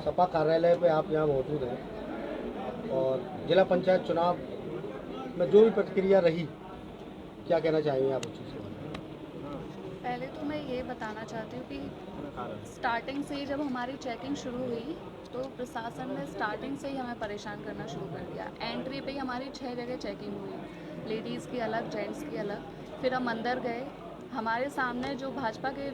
सपा कार्यालय पे आप यहाँ मौजूद हैं और जिला पंचायत चुनाव में जो भी प्रतिक्रिया रही, क्या कहना चाहेंगे आप उस चीज़ के बारे में? पहले तो मैं ये बताना चाहती हूँ कि स्टार्टिंग से ही जब हमारी चेकिंग शुरू हुई तो प्रशासन ने स्टार्टिंग से ही हमें परेशान करना शुरू कर दिया। एंट्री पे ही हमारी 6 जगह चेकिंग हुई, लेडीज़ की अलग, जेंट्स की अलग। फिर हम अंदर गए, हमारे सामने जो भाजपा के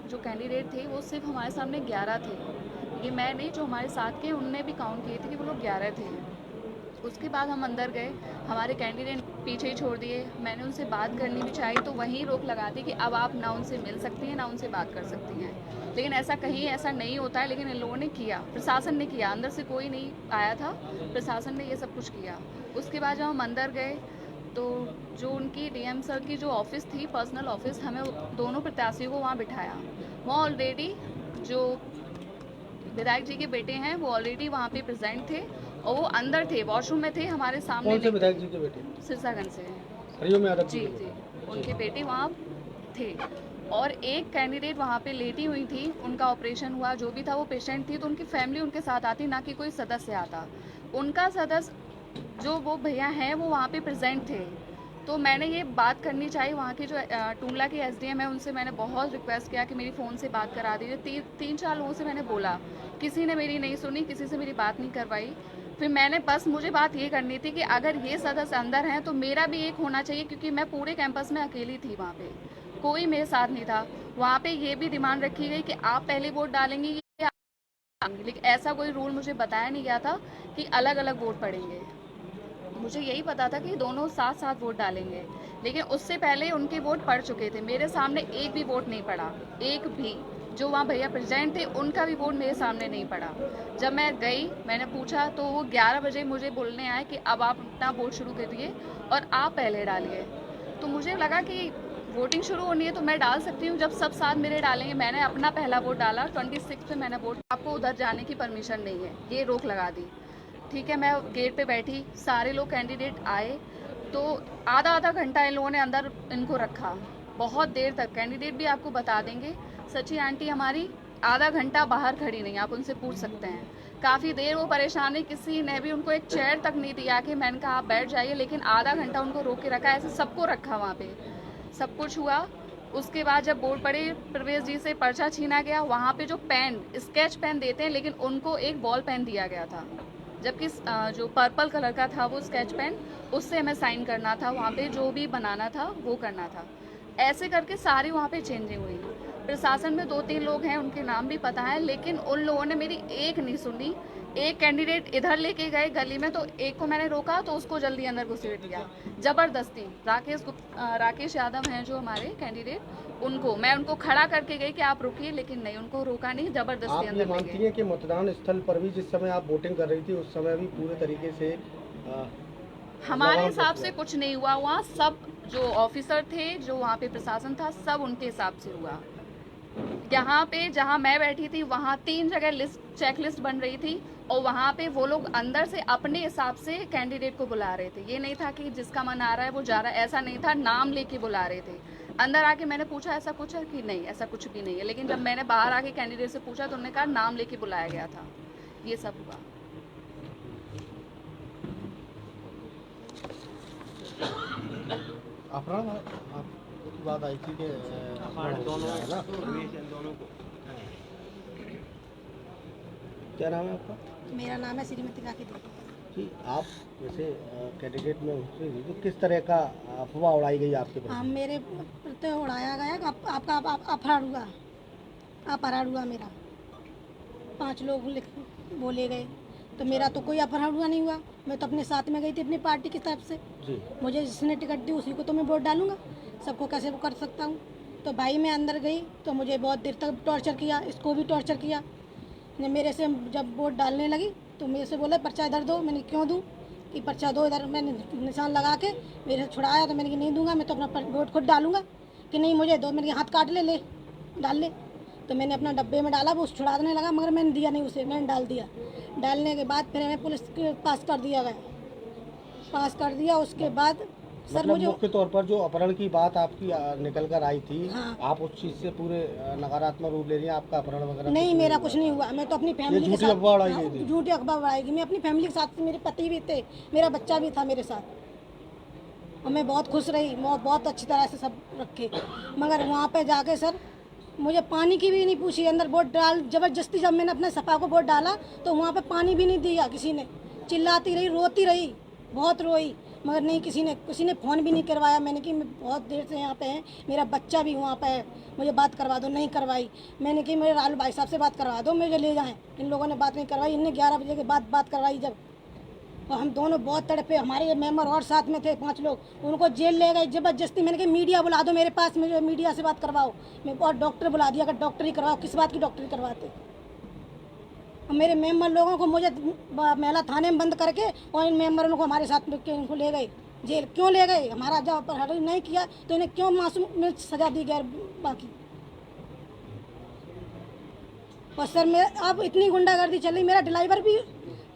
जो कैंडिडेट थे वो सिर्फ हमारे सामने 11 थे। ये मैं नहीं, जो हमारे साथ के उनने भी काउंट किए थे कि वो लोग 11 थे। उसके बाद हम अंदर गए, हमारे कैंडिडेट पीछे ही छोड़ दिए। मैंने उनसे बात करनी भी चाहिए तो वहीं रोक लगा दी कि अब आप ना उनसे मिल सकती हैं ना उनसे बात कर सकती हैं। लेकिन ऐसा कहीं ऐसा नहीं होता है, लेकिन इन लोगों ने किया, प्रशासन ने किया, अंदर से कोई नहीं आया था, प्रशासन ने ये सब कुछ किया। उसके बाद जब हम अंदर गए तो जो उनकी डीएम सर की जो ऑफिस थी, पर्सनल ऑफिस, हमें दोनों प्रत्याशियों को वहाँ बिठाया। वहाँ ऑलरेडी जो विधायक जी के बेटे हैं वो ऑलरेडी वहाँ पे प्रेजेंट थे और वो अंदर थे, वॉशरूम में थे, हमारे सामने कौन से विधायक जी के बेटे? सिरसागंज से। हरिओम यादव जी जी के जी, बेटे। उनके बेटे वहाँ थे। और एक कैंडिडेट वहाँ पे लेटी हुई थी, उनका ऑपरेशन हुआ, जो भी था वो पेशेंट थी, तो उनकी फैमिली उनके साथ आती, ना कि कोई सदस्य आता। उनका सदस्य जो वो भैया हैं वो वहाँ पे प्रेजेंट थे। तो मैंने ये बात करनी चाहिए, वहाँ की जो टूंगला की एसडीएम है उनसे मैंने बहुत रिक्वेस्ट किया कि मेरी फ़ोन से बात करा दीजिए। 3-4 लोगों से मैंने बोला, किसी ने मेरी नहीं सुनी, किसी से मेरी बात नहीं करवाई। फिर मैंने बस मुझे बात ये करनी थी कि अगर ये सदस्य अंदर हैं तो मेरा भी एक होना चाहिए, क्योंकि मैं पूरे कैंपस में अकेली थी, वहाँ पे कोई मेरे साथ नहीं था। वहाँ पे ये भी डिमांड रखी गई कि आप पहले वोट डालेंगे या लेकिन ऐसा कोई रूल मुझे बताया नहीं गया था कि अलग अलग वोट पड़ेंगे। मुझे यही पता था कि दोनों साथ साथ वोट डालेंगे, लेकिन उससे पहले उनके वोट पड़ चुके थे। मेरे सामने एक भी वोट नहीं पड़ा, एक भी। जो वहाँ भैया प्रेजेंट थे उनका भी वोट मेरे सामने नहीं पड़ा। जब मैं गई, मैंने पूछा तो वो 11 बजे मुझे बोलने आए कि अब आप अपना वोट शुरू करिए और आप पहले डालिए। तो मुझे लगा कि वोटिंग शुरू होनी है तो मैं डाल सकती हूँ जब सब साथ मेरे डालेंगे। मैंने अपना पहला वोट डाला, 26 पे मैंने वोट। आपको उधर जाने की परमिशन नहीं है, ये रोक लगा दी। ठीक है, मैं गेट पे बैठी, सारे लोग कैंडिडेट आए तो आधा आधा घंटा इन लोगों ने अंदर इनको रखा, बहुत देर तक। कैंडिडेट भी आपको बता देंगे, सची आंटी हमारी आधा घंटा बाहर खड़ी नहीं, आप उनसे पूछ सकते हैं। काफ़ी देर वो परेशान है, किसी ने भी उनको एक चेयर तक नहीं दिया कि मैंने कहा आप बैठ जाइए, लेकिन आधा घंटा उनको रोक के रखा। ऐसे सबको रखा वहाँ पे, सब कुछ हुआ। उसके बाद जब वोट पड़े, प्रवेश जी से पर्चा छीना गया। वहाँ पे जो पेन, स्केच पेन देते हैं, लेकिन उनको एक बॉल पेन दिया गया था, जबकि जो पर्पल कलर का था वो स्केच पेन, उससे हमें साइन करना था, वहाँ पे जो भी बनाना था वो करना था। ऐसे करके सारी वहाँ पे चेंजिंग हुई। प्रशासन में 2-3 लोग हैं, उनके नाम भी पता है, लेकिन उन लोगों ने मेरी एक नहीं सुनी। एक कैंडिडेट इधर लेके गए गली में, तो एक को मैंने रोका तो उसको जल्दी अंदर घुसेड़ दिया ज़बरदस्ती। राकेश यादव हैं जो हमारे कैंडिडेट, उनको खड़ा करके गई कि आप रुकिए, लेकिन नहीं, उनको रोका नहीं, ज़बरदस्ती आप ये अंदर ले मानती गए। हैं कि मतदान स्थल पर भी जिस समय आप वोटिंग कर रही थी उस समय भी पूरे तरीके से हमारे लगाम हिसाब कस से गया? कुछ नहीं हुआ। वहाँ सब जो ऑफिसर थे, जो वहाँ पे प्रशासन था, सब उनके हिसाब से हुआ। यहाँ पे जहाँ मैं बैठी थी वहाँ 3 जगह लिस्ट, चेक लिस्ट बन रही थी, और वहाँ पे वो लोग अंदर से अपने हिसाब से कैंडिडेट को बुला रहे थे। ये नहीं था कि जिसका मन आ रहा है वो जा रहा है, ऐसा नहीं था, नाम लेके बुला रहे थे। अंदर आके मैंने पूछा ऐसा कुछ है कि नहीं, ऐसा कुछ भी नहीं है। लेकिन जब मैंने बाहर आके कैंडिडेट से पूछा तो उन्होंने कहा नाम लेके बुलाया गया था। ये सब हुआ। अपहरण आपकी बात आई थी कि दोनों है ना? दोनों को। क्या नाम है आपका? मेरा नाम है श्रीमती राखी देवी। कि आप जैसे कैंडिडेट में उतरी थी तो किस तरह का अफवाह उड़ाई गई आपके प्रति? मेरे प्रति उड़ाया गया कि आपका अपहरण हुआ मेरा। 5 लोग बोले गए, तो मेरा तो कोई अपहरण हुआ नहीं हुआ। मैं तो अपने साथ में गई थी अपनी पार्टी की तरफ से। जी। मुझे जिसने टिकट दी उसी को तो मैं वोट डालूंगा, सबको कैसे वो कर सकता हूँ। तो भाई मैं अंदर गई तो मुझे बहुत देर तक टॉर्चर किया, इसको भी टॉर्चर किया। ने मेरे से जब वोट डालने लगी तो मेरे से बोला पर्चा इधर दो। मैंने क्यों दूँ, कि पर्चा दो इधर। मैंने निशान लगा के मेरे से छुड़ाया, तो मैंने कि नहीं दूंगा, मैं तो अपना वोट खुद डालूंगा। कि नहीं मुझे दो। मैंने हाथ काट ले डाल ले। तो मैंने अपना डब्बे में डाला, वो छुड़ाने लगा, मगर मैंने दिया नहीं उसे, मैंने डाल दिया। डालने के बाद फिर हमें पुलिस के पास कर दिया गया, पास कर दिया। उसके बाद सर मतलब मुझे मुख्य तौर पर जो अपहरण की बात आपकी निकल कर आई थी, हाँ। आप उस चीज से पूरे नकारात्मक रूप ले रही हैं, आपका अपहरण वगैरह नहीं, मेरा कुछ नहीं हुआ। मैं तो अपनी फैमिली के झूठी साथ, अफवाह उड़ाई हाँ, गई थी। झूठी अखबार उड़ाएगी। मैं अपनी फैमिली के साथ, मेरे पति भी थे, मेरा बच्चा भी था मेरे साथ, और मैं बहुत खुश रही, बहुत अच्छी तरह से सब रखे। मगर वहाँ पे जाके सर मुझे पानी की भी नहीं पूछी। अंदर वोट डाल जबरदस्ती, जब मैंने अपने सपा को वोट डाला तो वहाँ पे पानी भी नहीं दिया किसी ने। चिल्लाती रही, रोती रही, बहुत रोई, मगर नहीं, किसी ने फ़ोन भी नहीं करवाया। मैंने कि मैं बहुत देर से यहाँ पे हैं, मेरा बच्चा भी वहाँ पे है, मुझे बात करवा दो, नहीं करवाई। मैंने कि मेरे राहुल भाई साहब से बात करवा दो, मुझे ले जाएं। इन लोगों ने बात नहीं करवाई। इनने 11 बजे के बाद बात करवाई जब, और हम दोनों बहुत तड़पे। हमारे ये मेंबर और साथ में थे 5 लोग, उनको जेल ले गए जबरदस्ती। मैंने कहा मीडिया बुला दो मेरे पास, मुझे मीडिया से बात करवाओ। मैं और डॉक्टर बुला दिया, अगर डॉक्टर ही करवाओ, किस बात की डॉक्टरी करवाते। और मेरे मेंबर लोगों को मुझे महिला थाने में बंद करके, और इन मेंबरों को हमारे साथ में इनको ले गए जेल। क्यों ले गए? हमारा जब अपहरण नहीं किया तो इन्हें क्यों मासूम में सजा दी गैर बाकी। और सर मैं अब इतनी गुंडागर्दी चल रही, मेरा ड्राइवर भी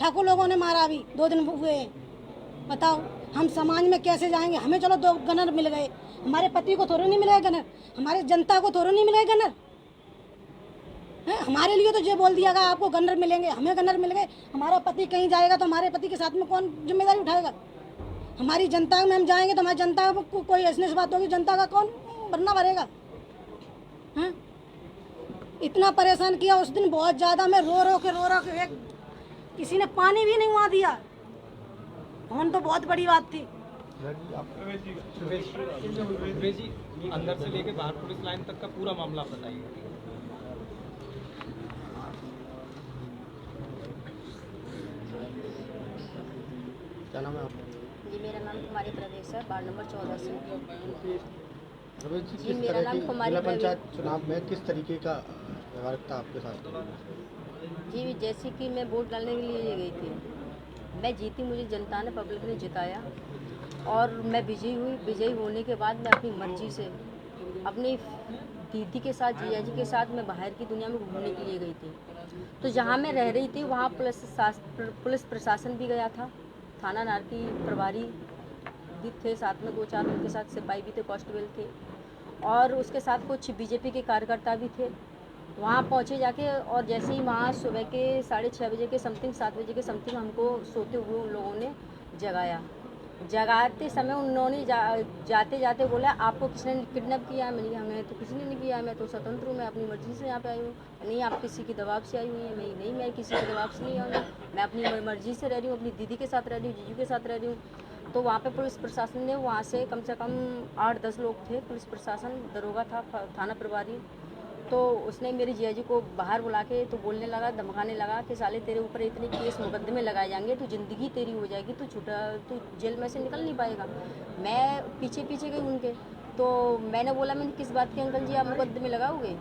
ठाकुर लोगों ने मारा, अभी 2 दिन हुए हैं। बताओ हम समाज में कैसे जाएंगे? हमें चलो 2 गनर मिल गए, हमारे पति को थोड़े नहीं मिले गनर, हमारे जनता को थोड़े नहीं मिले गनर है। हमारे लिए तो ये बोल दिया गया आपको गनर मिलेंगे, हमें गनर मिल गए। हमारा पति कहीं जाएगा तो हमारे पति के साथ में कौन जिम्मेदारी उठाएगा? हमारी जनता में हम जाएंगे तो हमारी जनता को कोई ऐसी बात होगी, जनता का कौन भरना भरेगा? हैं? इतना परेशान किया उस दिन बहुत ज़्यादा। मैं रो के किसी ने पानी भी नहीं वहाँ दिया। फोन तो बहुत बड़ी बात थी। जी अंदर से लेके बाहर पुलिस लाइन तक का पूरा मामला आप बताइए। क्या नाम है आपका? जी मेरा नाम कुमारी प्रदेश है, वार्ड नंबर 14 से। रमेश जी, जी, किस मेरा तरह नाम की कुमारी जिला प्रवीण। पंचायत चुनाव में किस तरीके का व्यवहारिकता आपके साथ हुई? जी जैसे कि मैं वोट डालने के लिए गई थी, मैं जीती, मुझे जनता ने, पब्लिक ने जिताया, और मैं विजयी हुई। विजयी होने के बाद मैं अपनी मर्जी से अपनी दीदी के साथ, जिया जी के साथ मैं बाहर की दुनिया में घूमने के लिए गई थी। तो जहाँ मैं रह रही थी वहाँ पुलिस प्रशासन भी गया था, थाना नारकी प्रभारी भी थे साथ में, 2-4 उनके साथ सिपाही भी थे, कांस्टेबल थे, और उसके साथ कुछ बीजेपी के कार्यकर्ता भी थे। वहाँ पहुँचे जाके, और जैसे ही वहाँ सुबह के 6:30 बजे के समथिंग, 7 बजे के समथिंग हमको सोते हुए उन लोगों ने जगाया। जगाते समय उन्होंने जाते जाते बोला, आपको किसने किडनैप किया है? मैंने कहा हमें तो किसी ने नहीं किया, मैं तो स्वतंत्र हूँ, मैं अपनी मर्जी से यहाँ पे आई हूँ। नहीं, आप किसी के दबाव से आई हुई हैं? नहीं, मैं किसी के दबाव से नहीं आई हूँ, मैं अपनी मर्जी से रह रही हूँ, अपनी दीदी के साथ रह रही हूँ, जीजू के साथ रह रही हूँ। तो वहाँ पे पुलिस प्रशासन ने, वहाँ से कम 8-10 लोग थे, पुलिस प्रशासन, दरोगा था, थाना प्रभारी, तो उसने मेरी जिया जी को बाहर बुला के तो बोलने लगा, धमकाने लगा कि साले तेरे ऊपर इतने केस मुकदमे लगाए जाएंगे, तो ज़िंदगी तेरी हो जाएगी, तू जेल में से निकल नहीं पाएगा। मैं पीछे गई उनके, तो मैंने बोला, मैंने किस बात के अंकल जी आप मुकदमे लगाओगे?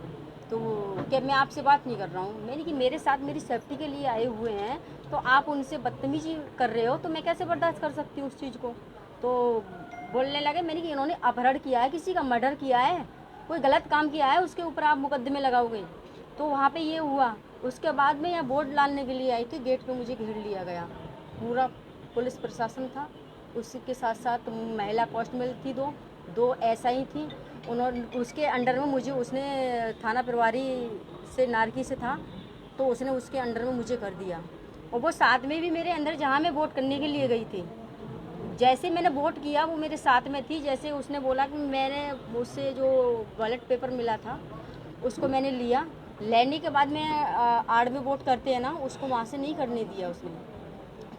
तो क्या मैं आपसे बात नहीं कर रहा हूँ, मैंने कि मेरे साथ मेरी सेफ्टी के लिए आए हुए हैं, तो आप उनसे बदतमीजी कर रहे हो, तो मैं कैसे बर्दाश्त कर सकती हूँ उस चीज़ को? तो बोलने लगे, मैंने कि इन्होंने अपहरण किया है, किसी का मर्डर किया है, कोई गलत काम किया है, उसके ऊपर आप मुकदमे लगाओगे। तो वहाँ पे ये हुआ। उसके बाद में यहाँ वोट डालने के लिए आई थी, गेट पे मुझे घेर लिया गया, पूरा पुलिस प्रशासन था, उसी के साथ साथ महिला कांस्टेबल थी, दो एसआई थी, उन्होंने उसके अंडर में मुझे, उसने थाना प्रभारी से नारकी से था, तो उसने उसके अंडर में मुझे कर दिया। और वो साथ में भी मेरे अंदर, जहाँ मैं वोट करने के लिए गई थी, जैसे मैंने वोट किया वो मेरे साथ में थी। जैसे उसने बोला कि मैंने उससे जो बैलेट पेपर मिला था उसको मैंने लिया, लेने के बाद में आड़ में वोट करते हैं ना, उसको वहाँ से नहीं करने दिया उसने,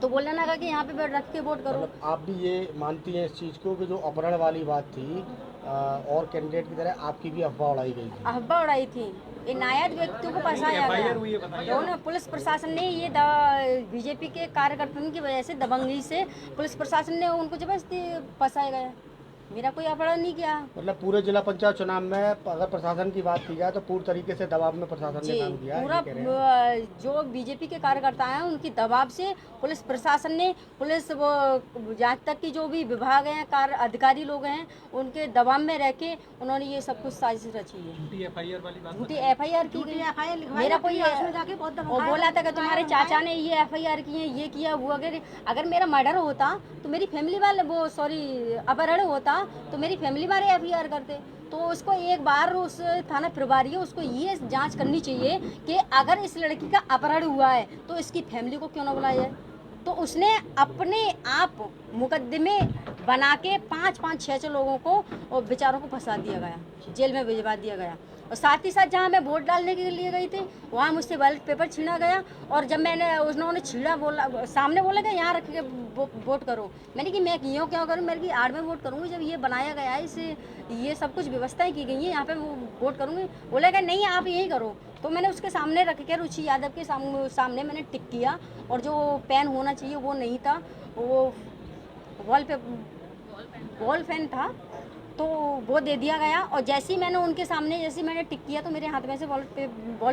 तो बोलने लगा कि यहाँ पे रख के वोट करो। मतलब आप भी ये मानती हैं इस चीज़ को कि जो अपहरण वाली बात थी और कैंडिडेट की तरह आपकी भी अफवाह उड़ाई गई थी? अफवाह उड़ाई थी, ये नायाब व्यक्तियों को फंसाया गया। दोनों पुलिस प्रशासन ने ये बीजेपी के कार्यकर्ताओं की वजह से, दबंगी से पुलिस प्रशासन ने उनको जबरदस्ती फंसाया गया। मेरा कोई अपराध नहीं किया। मतलब पूरे जिला पंचायत चुनाव में अगर प्रशासन की बात की जाए तो पूर्ण तरीके से दबाव में प्रशासन ने जी, काम किया है, पूरा ये कह रहे हैं। जो बीजेपी के कार्यकर्ता हैं उनकी दबाव से पुलिस प्रशासन ने, पुलिस वो यहाँ तक कि जो भी विभाग हैं, कार्य अधिकारी लोग हैं, उनके दबाव में रह के उन्होंने ये सब कुछ साजिश रची है। झूठी एफआईआर वाली बात झूठी एफआईआर की गई। मेरा कोई और बोला था कि तुम्हारे चाचा ने ये एफआईआर की है, ये किया वो। अगर मेरा मर्डर होता तो मेरी फैमिली वाले अपहरण होता तो मेरी फैमिली वाले एफआईआर करते। तो उसको एक बार उस थाना प्रभारी है उसको ये जांच करनी चाहिए कि अगर इस लड़की का अपहरण हुआ है तो इसकी फैमिली को क्यों ना बुलाया जाए। तो उसने अपने आप मुकदमे बना के 5-6 लोगों को और बेचारों को फंसा दिया गया, जेल में भिजवा दिया गया। और साथ ही साथ जहाँ मैं वोट डालने के लिए गई थी वहाँ मुझसे बैलेट पेपर छीना गया। और जब मैंने उन्होंने छीना बोला, सामने बोला कि यहाँ रख के वोट करो। मैंने कि मैं यूँ क्यों करूँ, मेरे की आड़ में वोट करूँगी जब ये बनाया गया है, इसे ये सब कुछ व्यवस्थाएं की गई हैं, यहाँ पे वो वोट करूँगी। बोले कि नहीं आप यही करो। तो मैंने उसके सामने रख के रुचि यादव के सामने मैंने टिक किया। और जो पेन होना चाहिए वो नहीं था, वो वॉल पेन था, तो वो दे दिया गया। और जैसे ही मैंने उनके सामने मैंने टिक किया तो मेरे हाथ में से वॉल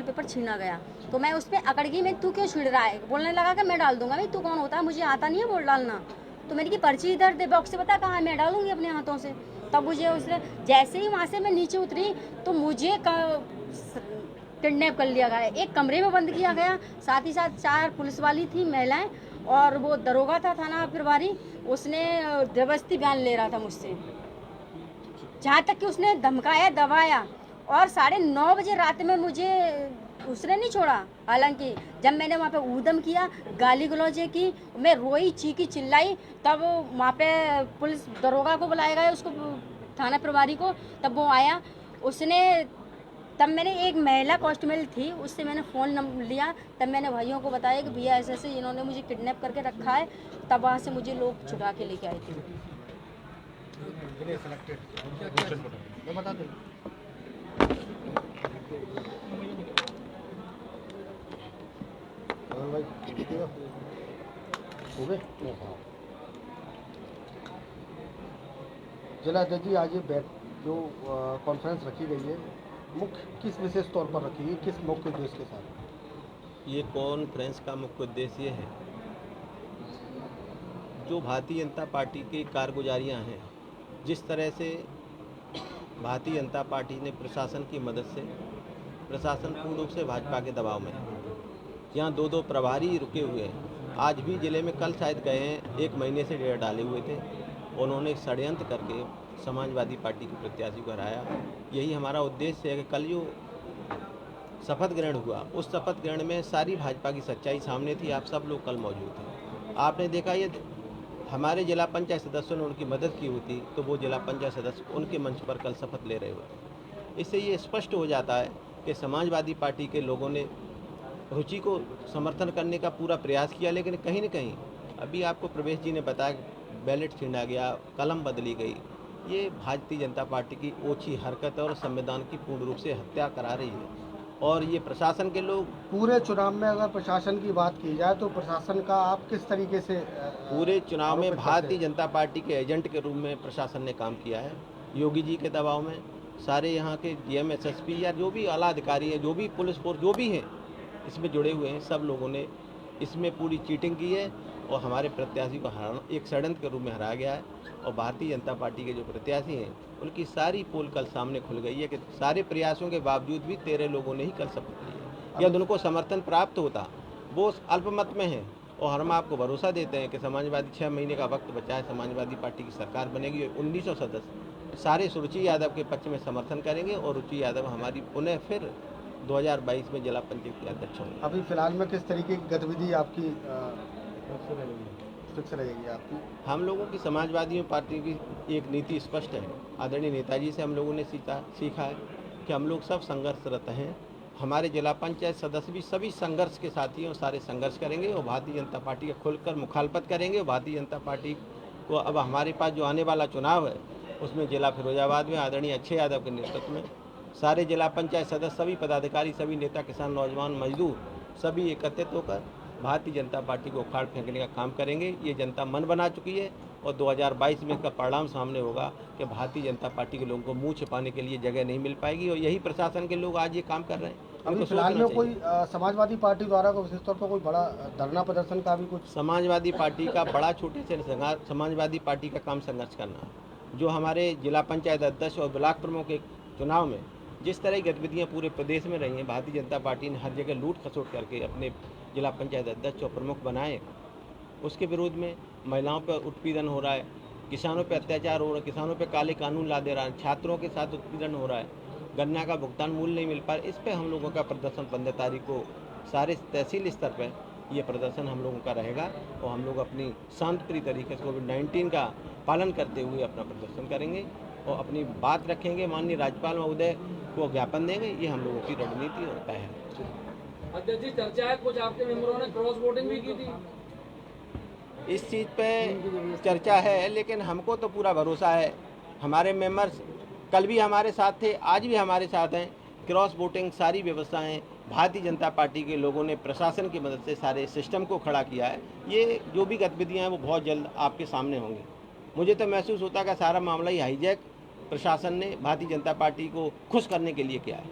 पेपर छीना गया। तो मैं उस पर अकड़ गई, मैं तू क्यों छीड़ रहा है। बोलने लगा कि मैं डाल दूंगा। भाई तू कौन होता है, मुझे आता नहीं है वोट डालना। तो मेरी की पर्ची इधर दे, बॉक्स से बता कहाँ, मैं डालूंगी अपने हाथों से। तब मुझे उसने जैसे ही वहाँ से मैं नीचे उतरी तो मुझे किडनैप कर लिया गया, एक कमरे में बंद किया गया। साथ ही साथ 4 पुलिस वाली थी महिलाएं और वो दरोगा था थाना प्रभारी, उसने जबरदस्ती बयान ले रहा था मुझसे, जहाँ तक कि उसने धमकाया दबाया। और 9:30 बजे रात में मुझे उसने नहीं छोड़ा। हालांकि जब मैंने वहाँ पे ऊधम किया, गाली गलौजे की, मैं रोई चीखी चिल्लाई, तब वहाँ पे पुलिस दरोगा को बुलाया गया, उसको थाना प्रभारी को। तब वो आया, उसने तब मैंने एक महिला कांस्टेबल थी उससे मैंने फ़ोन नंबर लिया। तब मैंने भाइयों को बताया कि भैया ऐसे ऐसे इन्होंने मुझे किडनैप करके रखा है। तब वहाँ से मुझे लोग छुड़ा के लेके आए थे। मैं बता दूं। भाई हो गए जिला अध्यक्ष जी, आज ये जो कॉन्फ्रेंस रखी गई है मुख्य किस विशेष तौर पर रखी है, किस मुख्य उद्देश्य के साथ? ये कॉन्फ्रेंस का मुख्य उद्देश्य ये है, जो भारतीय जनता पार्टी की कारगुजारियाँ हैं, जिस तरह से भारतीय जनता पार्टी ने प्रशासन की मदद से, प्रशासन पूर्ण रूप से भाजपा के दबाव में है, यहाँ 2 प्रभारी रुके हुए हैं। आज भी जिले में कल शायद गए हैं, 1 महीने से डेरा डाले हुए थे। उन्होंने षड्यंत्र करके समाजवादी पार्टी के प्रत्याशी को हराया। यही हमारा उद्देश्य है कि कल जो शपथ ग्रहण हुआ, उस शपथ ग्रहण में सारी भाजपा की सच्चाई सामने थी। आप सब लोग कल मौजूद थे। आपने देखा ये हमारे जिला पंचायत सदस्यों ने उनकी मदद की होती तो वो जिला पंचायत सदस्य उनके मंच पर कल शपथ ले रहे होते। इससे ये स्पष्ट हो जाता है कि समाजवादी पार्टी के लोगों ने रुचि को समर्थन करने का पूरा प्रयास किया, लेकिन कहीं न कहीं अभी आपको प्रवेश जी ने बताया बैलेट छीना गया, कलम बदली गई। ये भारतीय जनता पार्टी की ओछी हरकत और संविधान की पूर्ण रूप से हत्या करा रही है। और ये प्रशासन के लोग पूरे चुनाव में अगर प्रशासन की बात की जाए तो प्रशासन का आप किस तरीके से पूरे चुनाव में भारतीय जनता पार्टी के एजेंट के रूप में प्रशासन ने काम किया है। योगी जी के दबाव में सारे यहाँ के डीएम एसएसपी या जो भी आला अधिकारी हैं, जो भी पुलिस फोर्स जो भी हैं इसमें जुड़े हुए हैं, सब लोगों ने इसमें पूरी चीटिंग की है और हमारे प्रत्याशी को हराना एक षड्यंत्र के रूप में हराया गया है। और भारतीय जनता पार्टी के जो प्रत्याशी हैं उनकी सारी पोल कल सामने खुल गई है कि सारे प्रयासों के बावजूद भी 13 लोगों ने ही कल शपथ ली है। यदि उनको समर्थन प्राप्त होता, वो अल्पमत में है और हम आपको भरोसा देते हैं कि समाजवादी 6 महीने का वक्त बचा है, समाजवादी पार्टी की सरकार बनेगी। 1900 सदस्य सारे रुचि यादव के पक्ष में समर्थन करेंगे और रुचि यादव हमारी पुनः फिर 2022 में जिला पंचायत के अध्यक्ष होंगे। अभी फिलहाल में किस तरीके की गतिविधि आपकी फिक्स रहेगी आपकी? हम लोगों की समाजवादी पार्टी की एक नीति स्पष्ट है। आदरणीय नेताजी से हम लोगों ने सीखा है कि हम लोग सब संघर्षरत हैं। हमारे जिला पंचायत सदस्य भी सभी संघर्ष के साथी हैं और सारे संघर्ष करेंगे और भारतीय जनता पार्टी का खुलकर मुखालफत करेंगे। और भारतीय जनता पार्टी को अब हमारे पास जो आने वाला चुनाव है उसमें जिला फिरोजाबाद में आदरणीय अक्षय यादव के नेतृत्व में सारे जिला पंचायत सदस्य, सभी पदाधिकारी, सभी नेता, किसान, नौजवान, मजदूर सभी एकत्रित होकर भारतीय जनता पार्टी को उखाड़ फेंकने का काम करेंगे। ये जनता मन बना चुकी है और 2022 में इसका परिणाम सामने होगा कि भारतीय जनता पार्टी के लोगों को मुंह छिपाने के लिए जगह नहीं मिल पाएगी, और यही प्रशासन के लोग आज ये काम कर रहे हैं। अभी इनको फिलहाल सोचना में कोई चाहिए। समाजवादी पार्टी द्वारा को विशेष तौर पर कोई बड़ा धरना प्रदर्शन का भी कुछ समाजवादी पार्टी का बड़ा छोटे से समाजवादी पार्टी का काम संघर्ष करना है। जो हमारे जिला पंचायत अध्यक्ष और ब्लॉक प्रमुख के चुनाव में जिस तरह की गतिविधियाँ पूरे प्रदेश में रही हैं, भारतीय जनता पार्टी ने हर जगह लूट खसोट करके अपने जिला पंचायत अध्यक्ष और प्रमुख बनाए। उसके विरोध में महिलाओं पर उत्पीड़न हो रहा है, किसानों पर अत्याचार हो रहा है, किसानों पर काले कानून ला दे रहा है, छात्रों के साथ उत्पीड़न हो रहा है, गन्ना का भुगतान मूल्य नहीं मिल पा रहा। इस पर हम लोगों का प्रदर्शन 15 तारीख को सारे तहसील स्तर पर ये प्रदर्शन हम लोगों का रहेगा, और हम लोग अपनी शांतिप्रिय तरीके से कोविड-19 का पालन करते हुए अपना प्रदर्शन करेंगे और अपनी बात रखेंगे। माननीय राज्यपाल महोदय को ज्ञापन देंगे। ये हम लोगों की रणनीति और तय है। अध्यक्ष जी, चर्चा है कुछ आपके मेंबरों ने क्रॉस वोटिंग भी की थी। इस चीज़ पे चर्चा है, लेकिन हमको तो पूरा भरोसा है। हमारे मेंबर्स कल भी हमारे साथ थे, आज भी हमारे साथ हैं। क्रॉस वोटिंग सारी व्यवस्थाएं भारतीय जनता पार्टी के लोगों ने प्रशासन की मदद से सारे सिस्टम को खड़ा किया है। ये जो भी गतिविधियां हैं वो बहुत जल्द आपके सामने होंगी। मुझे तो महसूस होता है कि सारा मामला ही हाईजैक प्रशासन ने भारतीय जनता पार्टी को खुश करने के लिए किया है।